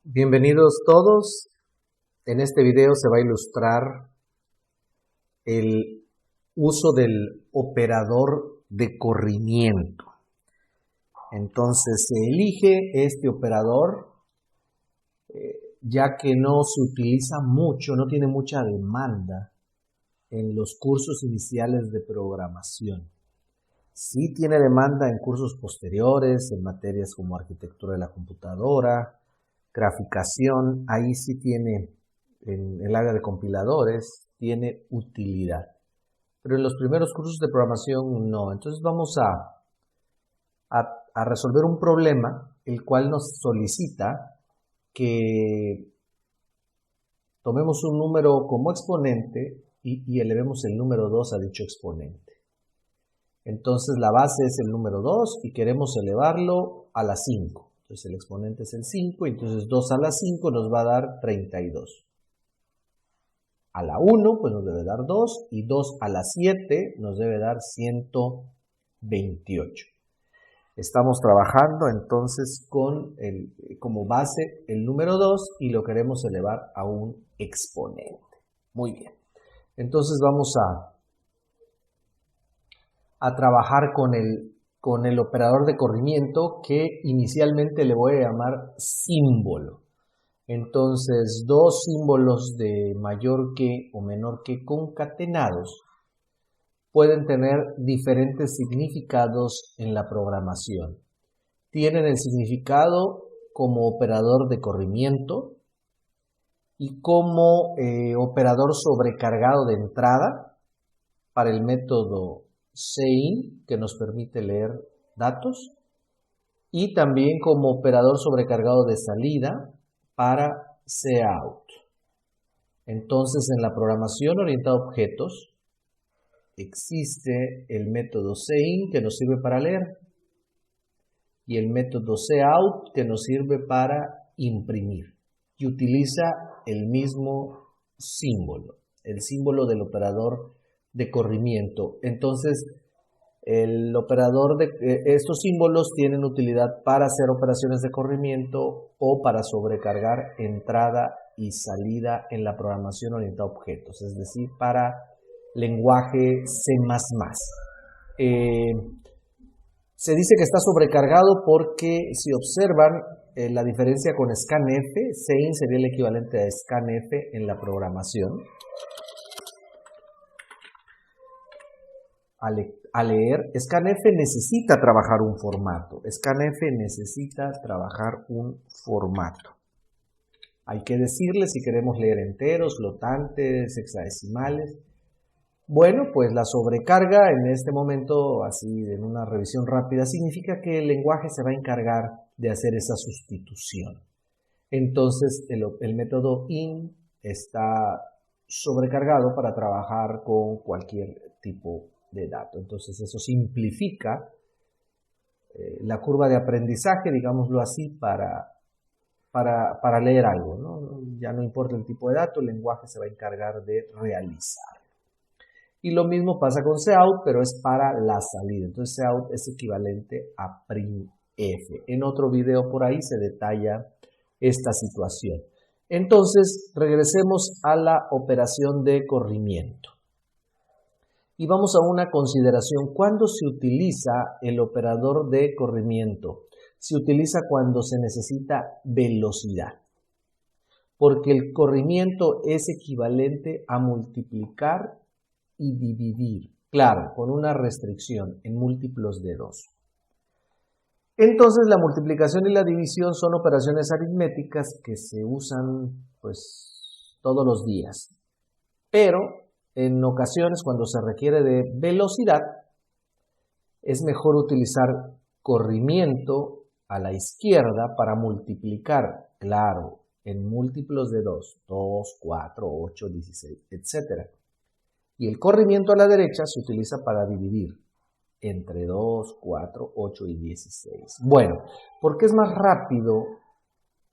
Bienvenidos todos. En este video se va a ilustrar el uso del operador de corrimiento. Entonces se elige este operador ya que no se utiliza mucho, no tiene mucha demanda en los cursos iniciales de programación. Sí tiene demanda en cursos posteriores, en materias como arquitectura de la computadora, graficación, ahí sí tiene, en el área de compiladores, tiene utilidad. Pero en los primeros cursos de programación no. Entonces vamos a resolver un problema, el cual nos solicita que tomemos un número como exponente y elevemos el número 2 a dicho exponente. Entonces la base es el número 2 y queremos elevarlo a la 5. Entonces el exponente es el 5, entonces 2 a la 5 nos va a dar 32. A la 1 pues nos debe dar 2 y 2 a la 7 nos debe dar 128. Estamos trabajando entonces con como base el número 2 y lo queremos elevar a un exponente. Muy bien. Entonces vamos a trabajar con el operador de corrimiento que inicialmente le voy a llamar símbolo. Entonces, dos símbolos de mayor que o menor que concatenados pueden tener diferentes significados en la programación. Tienen el significado como operador de corrimiento y como operador sobrecargado de entrada para el método Sein, que nos permite leer datos, y también como operador sobrecargado de salida para cout. Entonces, en la programación orientada a objetos, existe el método Sein, que nos sirve para leer, y el método cout, que nos sirve para imprimir, y utiliza el mismo símbolo, el símbolo del operador de corrimiento. Entonces, el operador de estos símbolos tienen utilidad para hacer operaciones de corrimiento o para sobrecargar entrada y salida en la programación orientada a objetos, es decir, para lenguaje C++. Se dice que está sobrecargado porque si observan la diferencia con scanf, Sein sería el equivalente a scanf en la programación. A leer, scanf necesita trabajar un formato. Scanf necesita trabajar un formato. Hay que decirle si queremos leer enteros, flotantes, hexadecimales. Bueno, pues la sobrecarga en este momento, así en una revisión rápida, significa que el lenguaje se va a encargar de hacer esa sustitución. Entonces, el método in está sobrecargado para trabajar con cualquier tipo de dato. Entonces eso simplifica la curva de aprendizaje, digámoslo así, para leer algo, ¿no? Ya no importa el tipo de dato, el lenguaje se va a encargar de realizar. Y lo mismo pasa con cout, pero es para la salida. Entonces cout es equivalente a printf. En otro video por ahí se detalla esta situación. Entonces regresemos a la operación de corrimiento. Y vamos a una consideración. ¿Cuándo se utiliza el operador de corrimiento? Se utiliza cuando se necesita velocidad. Porque el corrimiento es equivalente a multiplicar y dividir. Claro, con una restricción en múltiplos de 2. Entonces la multiplicación y la división son operaciones aritméticas que se usan pues todos los días. Pero en ocasiones, cuando se requiere de velocidad, es mejor utilizar corrimiento a la izquierda para multiplicar, claro, en múltiplos de 2, 2, 4, 8, 16, etc. Y el corrimiento a la derecha se utiliza para dividir entre 2, 4, 8 y 16. Bueno, ¿por qué es más rápido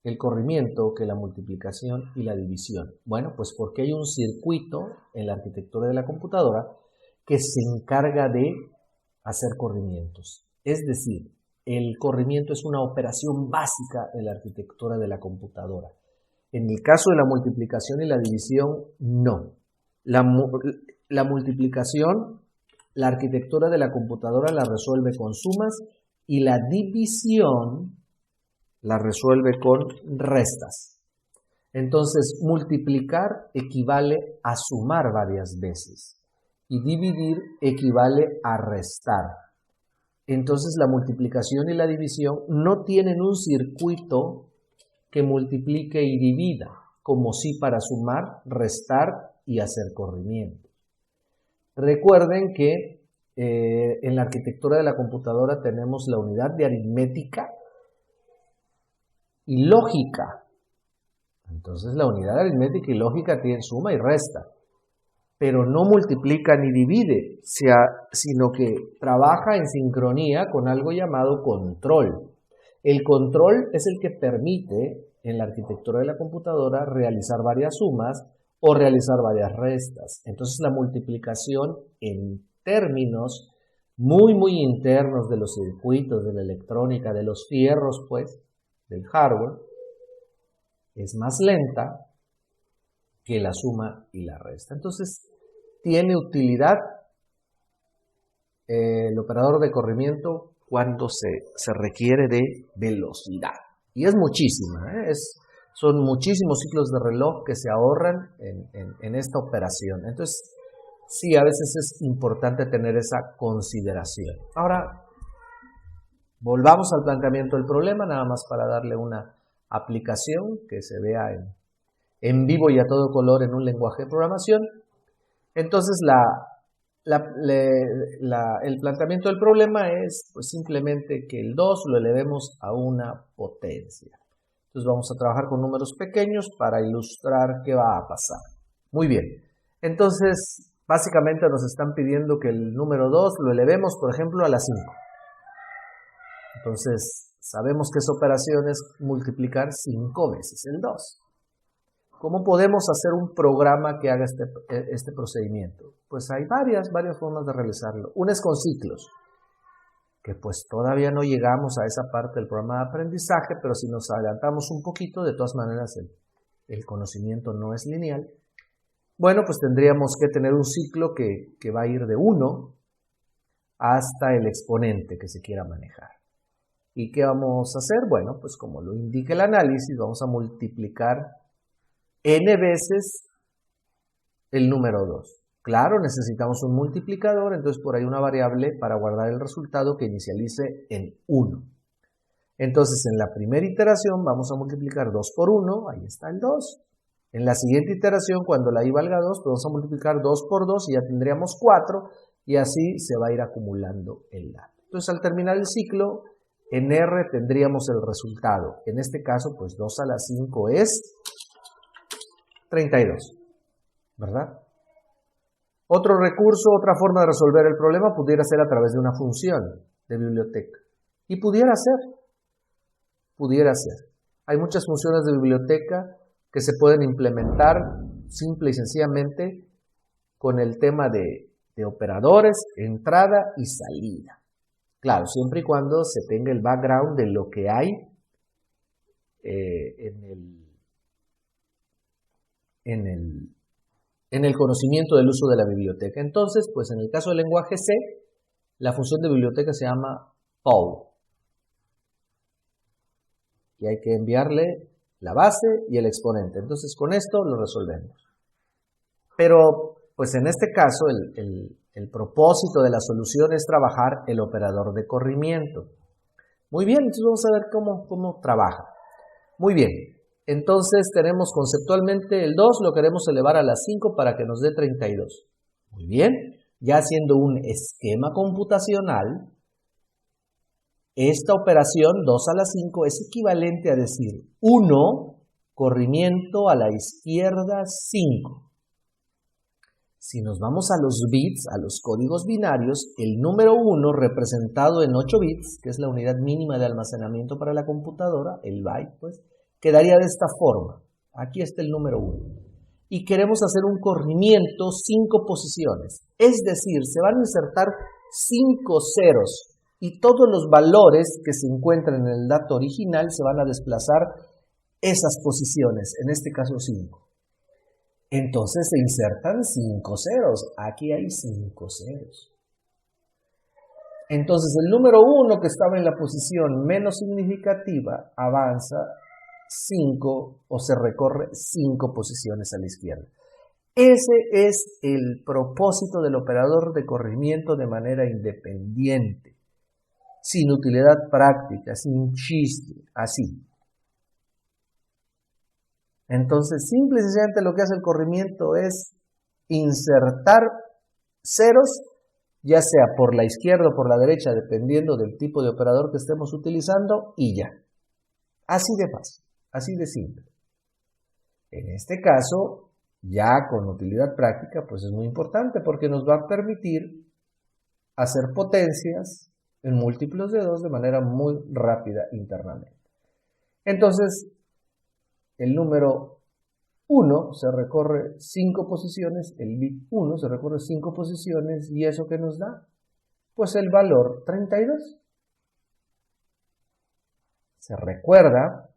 el corrimiento que la multiplicación y la división? Bueno, pues porque hay un circuito en la arquitectura de la computadora que se encarga de hacer corrimientos. Es decir, el corrimiento es una operación básica en la arquitectura de la computadora. En el caso de la multiplicación y la división, no. La multiplicación, la arquitectura de la computadora la resuelve con sumas y la división la resuelve con restas. Entonces, multiplicar equivale a sumar varias veces y dividir equivale a restar. Entonces, la multiplicación y la división no tienen un circuito que multiplique y divida, como sí para sumar, restar y hacer corrimientos. Recuerden que en la arquitectura de la computadora tenemos la unidad de aritmética y lógica. Entonces la unidad de aritmética y lógica tiene suma y resta, pero no multiplica ni divide, sino que trabaja en sincronía con algo llamado control. El control es el que permite en la arquitectura de la computadora realizar varias sumas o realizar varias restas. Entonces la multiplicación en términos muy internos de los circuitos, de la electrónica, de los fierros, pues, del hardware, es más lenta que la suma y la resta. Entonces, tiene utilidad el operador de corrimiento cuando se requiere de velocidad. Y es muchísima, son muchísimos ciclos de reloj que se ahorran en esta operación. Entonces, sí, a veces es importante tener esa consideración. Ahora, volvamos al planteamiento del problema, nada más para darle una aplicación que se vea en vivo y a todo color en un lenguaje de programación. Entonces, el planteamiento del problema es pues, simplemente que el 2 lo elevemos a una potencia. Entonces, vamos a trabajar con números pequeños para ilustrar qué va a pasar. Muy bien. Entonces, básicamente nos están pidiendo que el número 2 lo elevemos, por ejemplo, a la 5. Entonces, sabemos que esa operación es multiplicar 5 veces el 2. ¿Cómo podemos hacer un programa que haga este procedimiento? Pues hay varias formas de realizarlo. Una es con ciclos, que pues todavía no llegamos a esa parte del programa de aprendizaje, pero si nos adelantamos un poquito, de todas maneras el conocimiento no es lineal. Bueno, pues tendríamos que tener un ciclo que va a ir de 1 hasta el exponente que se quiera manejar. ¿Y qué vamos a hacer? Bueno, pues como lo indica el análisis, vamos a multiplicar n veces el número 2. Claro, necesitamos un multiplicador, entonces por ahí una variable para guardar el resultado que inicialice en 1. Entonces en la primera iteración vamos a multiplicar 2 por 1, ahí está el 2. En la siguiente iteración, cuando la i valga 2, pues vamos a multiplicar 2 por 2 y ya tendríamos 4, y así se va a ir acumulando el dato. Entonces al terminar el ciclo, en R tendríamos el resultado. En este caso, pues 2 a la 5 es 32, ¿verdad? Otro recurso, otra forma de resolver el problema pudiera ser a través de una función de biblioteca. Y pudiera ser. Hay muchas funciones de biblioteca que se pueden implementar simple y sencillamente con el tema de operadores, entrada y salida. Claro, siempre y cuando se tenga el background de lo que hay en el conocimiento del uso de la biblioteca. Entonces, pues en el caso del lenguaje C, la función de biblioteca se llama poll. Y hay que enviarle la base y el exponente. Entonces, con esto lo resolvemos. Pero, pues en este caso, el propósito de la solución es trabajar el operador de corrimiento. Muy bien, entonces vamos a ver cómo trabaja. Muy bien. Entonces tenemos conceptualmente el 2, lo queremos elevar a la 5 para que nos dé 32. Muy bien, ya haciendo un esquema computacional, esta operación 2 a la 5 es equivalente a decir 1, corrimiento a la izquierda 5. Si nos vamos a los bits, a los códigos binarios, el número 1 representado en 8 bits, que es la unidad mínima de almacenamiento para la computadora, el byte, pues, quedaría de esta forma. Aquí está el número 1. Y queremos hacer un corrimiento 5 posiciones. Es decir, se van a insertar 5 ceros y todos los valores que se encuentran en el dato original se van a desplazar esas posiciones, en este caso 5. Entonces se insertan 5 ceros. Aquí hay 5 ceros. Entonces el número 1 que estaba en la posición menos significativa avanza 5 o se recorre 5 posiciones a la izquierda. Ese es el propósito del operador de corrimiento de manera independiente, sin utilidad práctica, sin chiste, así. Entonces, simple y sencillamente lo que hace el corrimiento es insertar ceros, ya sea por la izquierda o por la derecha, dependiendo del tipo de operador que estemos utilizando, y ya. Así de fácil, así de simple. En este caso, ya con utilidad práctica, pues es muy importante porque nos va a permitir hacer potencias en múltiplos de 2 de manera muy rápida internamente. Entonces, el número 1 se recorre 5 posiciones, el bit 1 se recorre 5 posiciones, ¿y eso qué nos da? Pues el valor 32. Se recuerda,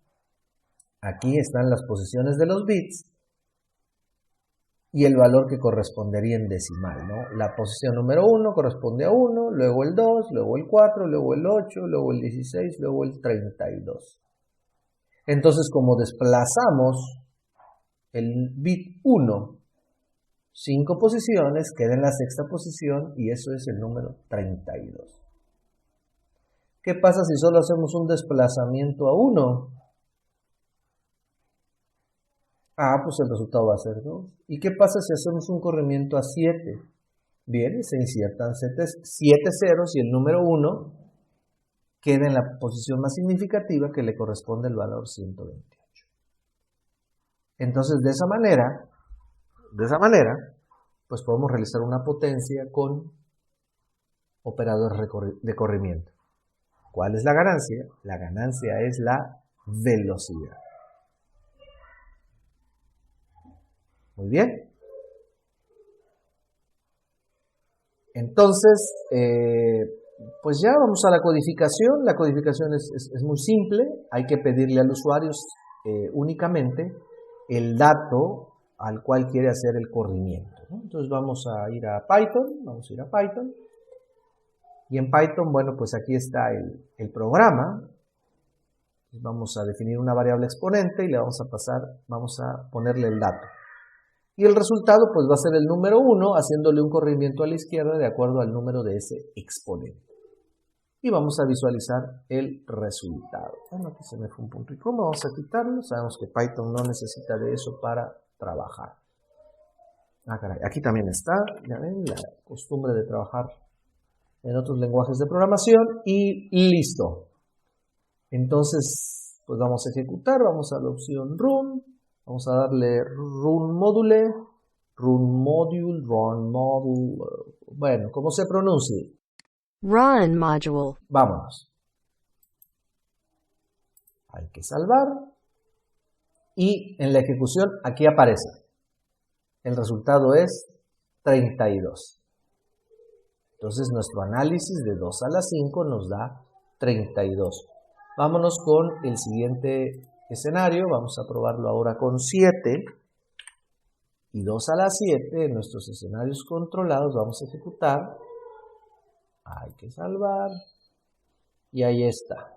aquí están las posiciones de los bits y el valor que correspondería en decimal, ¿no? La posición número 1 corresponde a 1, luego el 2, luego el 4, luego el 8, luego el 16, luego el 32. Entonces, como desplazamos el bit 1 5 posiciones, queda en la sexta posición y eso es el número 32. ¿Qué pasa si solo hacemos un desplazamiento a 1? Pues el resultado va a ser 2. ¿Y qué pasa si hacemos un corrimiento a 7? Bien, se insertan 7 ceros y el número 1 queda en la posición más significativa que le corresponde el valor 128. Entonces, de esa manera, pues podemos realizar una potencia con operadores de corrimiento. ¿Cuál es la ganancia? La ganancia es la velocidad. Muy bien. Entonces, pues ya vamos a la codificación. La codificación es muy simple. Hay que pedirle al usuario únicamente el dato al cual quiere hacer el corrimiento, ¿no? Entonces vamos a ir a Python. Y en Python, bueno, pues aquí está el programa. Vamos a definir una variable exponente y le vamos a ponerle el dato. Y el resultado pues va a ser el número 1 haciéndole un corrimiento a la izquierda de acuerdo al número de ese exponente. Y vamos a visualizar el resultado. Bueno, aquí se me fue un punto y coma, vamos a quitarlo. Sabemos que Python no necesita de eso para trabajar. Caray, aquí también está, ya ven, la costumbre de trabajar en otros lenguajes de programación y listo. Entonces, pues vamos a ejecutar, vamos a la opción Run, vamos a darle Run Module, bueno, como se pronuncie. Run Module. Vámonos. Hay que salvar y en la ejecución aquí aparece. El resultado es 32. Entonces nuestro análisis de 2 a la 5 nos da 32. Vámonos con el siguiente escenario. Vamos a probarlo ahora con 7. Y 2 a la 7, en nuestros escenarios controlados, vamos a ejecutar. Hay que salvar. Y ahí está.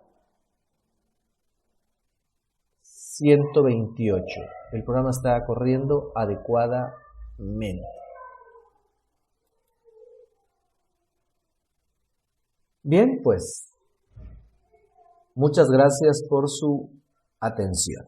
128. El programa está corriendo adecuadamente. Bien, pues, muchas gracias por su atención.